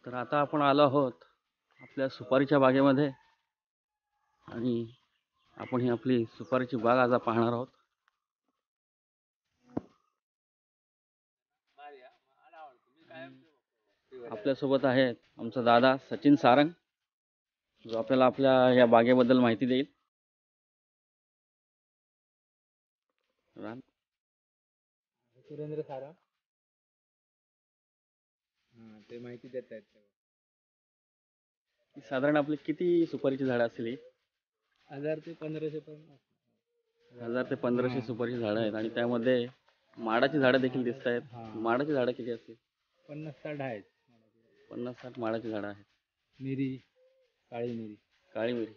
तर आता आपण आलो आहोत आपल्या सुपारीच्या बागेमध्ये आणि आपण ही आपली सुपारीची बाग आज पाहणार आहोत. आपल्यासोबत आहेत आमचा दादा सचिन सारंग, जो आपल्याला आपल्या या बागेबद्दल माहिती देईल. सुरेंद्र सारंग ते माहिती देत आहेत. साधारण आपली किती सुपारीची झाडं असतील? 1000 ते 1500 पर्यंत. 1000 ते 1500 सुपारीची झाडं आहेत आणि त्यामध्ये माडाची झाडं देखील दिसत आहेत. माडाची झाडं किती असतील? 50-60 आहेत. 50-60 माडाची झाडं आहेत. मिरी, काळी मिरी. काळी मिरी.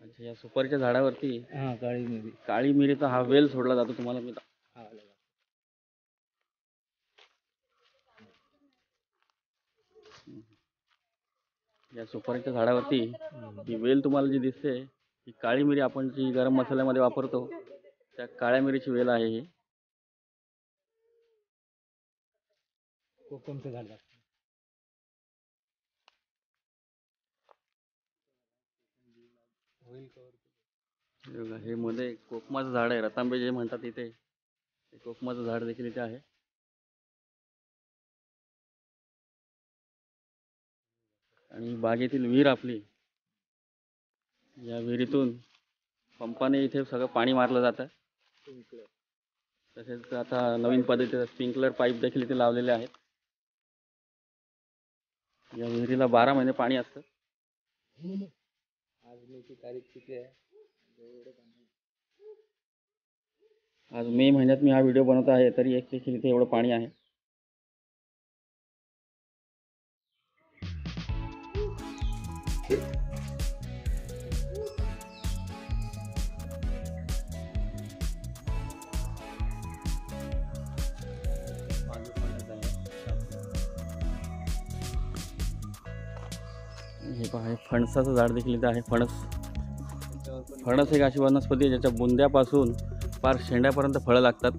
अच्छा, या सुपारीच्या झाडावरती काळी मिरी. काळी मिरीचा हा वेल सोडला जातो. तुम्हाला मी या सुपारीच्या झाडावरती ही वेल तुम्हाला जी दिसते ही काळी मिरी, आपण जी गरम मसाल्यामध्ये वापरतो त्या काळ्या मिरीची वेल आहे ही. कोकमचं झाड हे मध्ये कोकमाचं झाड आहे, रतांबे जे म्हणतात इथे, कोकमाचं झाड देखील इथे आहे. आणि बागेतील विहीर आपली, या विहिरीतून पंपाने इथे सगळं पाणी मारलं जातं. तसेच आता नवीन पद्धतीचे स्प्रिंकलर पाईप देखील इथे लावलेले आहेत. या विहिरीला 12 महिने पाणी असतं. आज मे महिन्यात मी हा व्हिडिओ बनवत आहे, तरी एक देखील इथे एवढं पाणी आहे. हे पहा, हे फणसाचं झाड देखील इथे आहे. फणस एक अशी वनस्पती आहे ज्याच्या बुंद्यापासून फार शेंड्यापर्यंत फळं लागतात.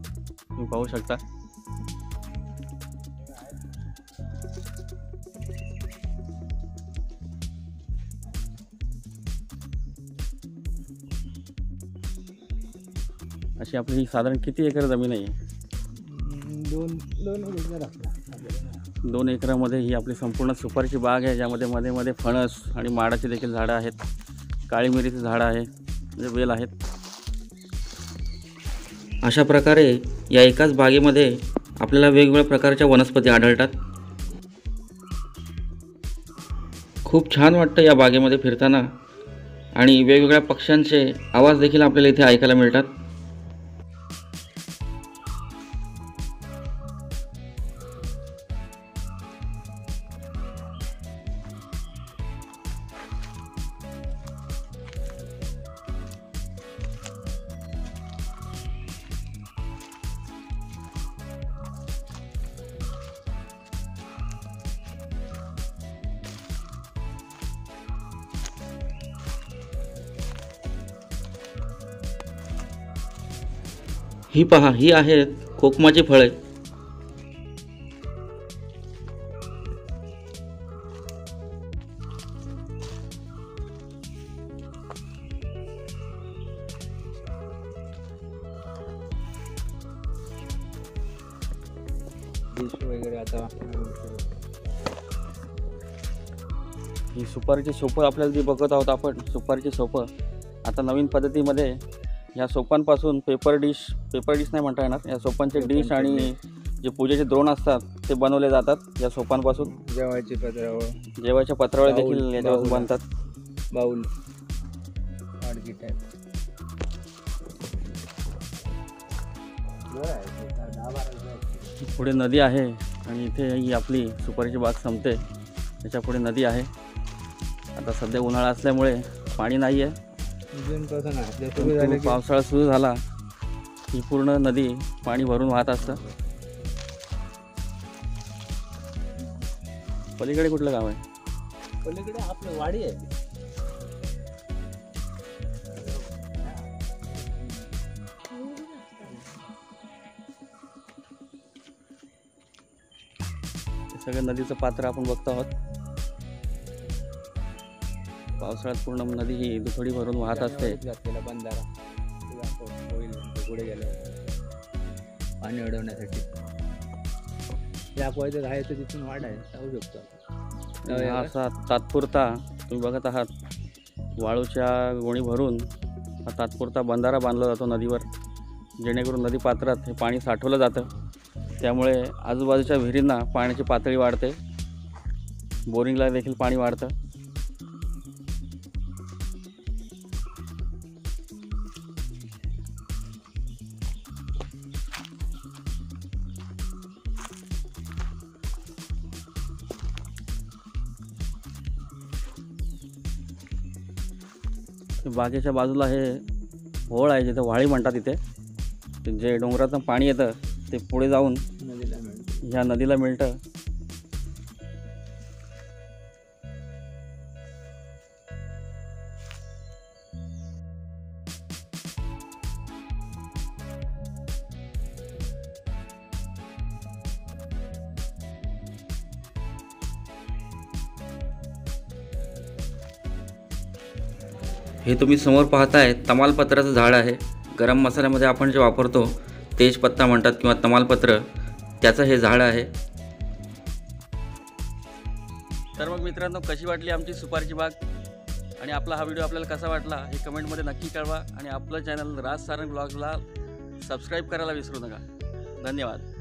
तुम्ही पाहू शकता. अशी आपली ही साधारण किती एकर जमीन आहे? 2 एकरामध्ये ही आपली संपूर्ण सुपारीची बाग आहे, ज्यामध्ये मध्ये मध्ये फणस आणि माडाची देखील झाडं आहेत, काळी मिरीची झाडं आहे, म्हणजे वेल आहेत. अशा प्रकारे या एकाच बागेमध्ये आपल्याला वेगवेगळ्या प्रकारच्या वनस्पती आढळतात. खूप छान वाटतं या बागेमध्ये फिरताना आणि वेगवेगळ्या पक्ष्यांचे आवाज देखील आपल्याला इथे ऐकायला मिळतात. ही पहा, ही आहेत कोकमाची फळे. वगैरे आता ही सुपारीची सोपं आपल्याला जी बघत आहोत आपण, सुपारीची सोपं. आता नवीन पद्धतीमध्ये या सोपांपासून पेपर डिश नाही म्हणता येणार, या सोपांचे डिश आणि जे पूजेचे द्रोण असतात ते बनवले जातात या सोपांपासून. जेवायच्या पत्रावळ्या देखील याच्यापासून बनतात. बाऊल पुढे नदी आहे आणि इथे ही आपली सुपारीची बाग संपते. त्याच्या पुढे नदी आहे. आता सध्या उन्हाळा असल्यामुळे पाणी नाही आहे. पावसाळा सुरू झाला ही पूर्ण नदी पाणी भरून वाहत असतं. पलीकडे कुठलं गाव आहे? पलीकडे आपलं वाडी आहे. सगळं नदीचं पात्र आपण बघतो आहोत. पावसाळ्यात पूर्ण नदी ही दुथडी भरून वाहत असते. घातलेला बंधारा ते दाखव, होईल नंतर पुढे गेल्यावर पाणी अडवण्यासाठी. दाखवायचं आहे तर तिथून वाढ आहे, जाऊ शकतो आपण. हा असा तात्पुरता तुम्ही बघत आहात, वाळूच्या गोणी भरून हा तात्पुरता बंधारा बांधला जातो नदीवर, जेणेकरून नदी पात्रात हे पाणी साठवलं जातं. त्यामुळे आजूबाजूच्या विहिरींना पाण्याची पातळी वाढते, बोरिंगला देखील पाणी वाढतं. बागेच्या बाजूला हे होळ आहे, जिथे व्हाळी म्हणतात. इथे जे डोंगरातून पाणी येतं ते पुढे जाऊन नदीला मिळतं. ह्या नदीला मिळतं. हे तुम्ही समोर पाहताय तमालपत्राचं झाड आहे. गरम मसाल्यामध्ये आपण जे वापरतो तेजपत्ता म्हणतात किंवा तमालपत्र, त्याचं हे झाड आहे. तर मग मित्रांनो, कशी वाटली आमची सुपारीची बाग आणि आपला हा व्हिडिओ आपल्याला कसा वाटला हे कमेंटमध्ये नक्की कळवा. आणि आपलं चॅनल राज सारंग ब्लॉग्सला सबस्क्राईब करायला विसरू नका. धन्यवाद.